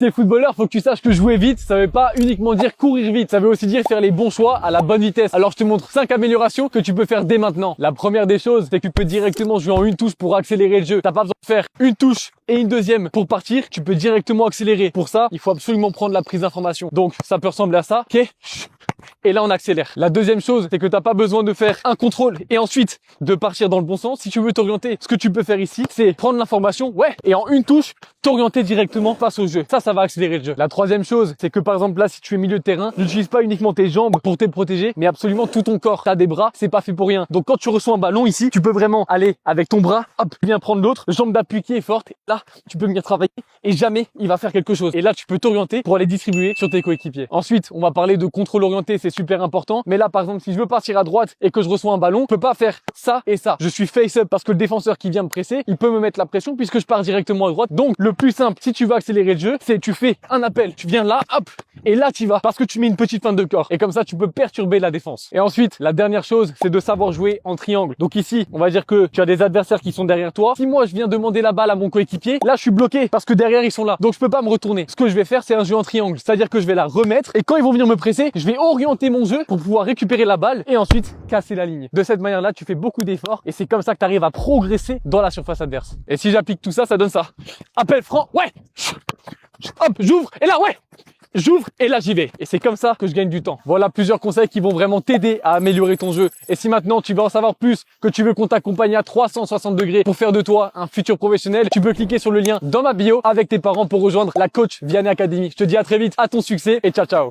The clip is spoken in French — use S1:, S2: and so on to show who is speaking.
S1: T'es footballeur, faut que tu saches que jouer vite, ça veut pas uniquement dire courir vite, ça veut aussi dire faire les bons choix à la bonne vitesse. Alors je te montre 5 améliorations que tu peux faire dès maintenant. La première des choses, c'est que tu peux directement jouer en une touche pour accélérer le jeu. T'as pas besoin de faire une touche et une deuxième pour partir, tu peux directement accélérer. Pour ça, il faut absolument prendre la prise d'information. Donc ça peut ressembler à ça, ok? Et là on accélère. La deuxième chose, c'est que t'as pas besoin de faire un contrôle et ensuite de partir dans le bon sens. Si tu veux t'orienter, ce que tu peux faire ici, c'est prendre l'information, ouais, et en une touche, t'orienter directement face au jeu. Ça va accélérer le jeu. La troisième chose, c'est que par exemple là, si tu es milieu de terrain, n'utilise pas uniquement tes jambes pour te protéger, mais absolument tout ton corps. T'as des bras, c'est pas fait pour rien. Donc quand tu reçois un ballon ici, tu peux vraiment aller avec ton bras, hop, bien prendre l'autre, jambe d'appui qui est forte. Et là, tu peux venir travailler et jamais il va faire quelque chose. Et là, tu peux t'orienter pour aller distribuer sur tes coéquipiers. Ensuite, on va parler de contrôle orienté, c'est super important. Mais là, par exemple, si je veux partir à droite et que je reçois un ballon, je peux pas faire ça et ça. Je suis face up parce que le défenseur qui vient me presser, il peut me mettre la pression puisque je pars directement à droite. Donc, le plus simple, si tu veux accélérer le jeu, c'est tu fais un appel, tu viens là, hop, et là tu vas parce que tu mets une petite feinte de corps. Et comme ça, tu peux perturber la défense. Et ensuite, la dernière chose, c'est de savoir jouer en triangle. Donc ici, on va dire que tu as des adversaires qui sont derrière toi. Si moi, je viens demander la balle à mon coéquipier, là, je suis bloqué parce que derrière, ils sont là. Donc, je peux pas me retourner. Ce que je vais faire, c'est un jeu en triangle. C'est-à-dire que je vais la remettre et quand ils vont venir me presser, je vais orienter mon jeu pour pouvoir récupérer la balle et ensuite casser la ligne. De cette manière-là, tu fais beaucoup d'efforts et c'est comme ça que tu arrives à progresser dans la surface adverse. Et si j'applique tout ça, ça donne ça. Appel franc, ouais. Hop, j'ouvre et là, ouais. J'ouvre et là j'y vais. Et c'est comme ça que je gagne du temps. Voilà plusieurs conseils qui vont vraiment t'aider à améliorer ton jeu. Et si maintenant tu veux en savoir plus, que tu veux qu'on t'accompagne à 360 degrés pour faire de toi un futur professionnel, tu peux cliquer sur le lien dans ma bio avec tes parents pour rejoindre la Coach Vianney Academy. Je te dis à très vite, à ton succès et ciao ciao.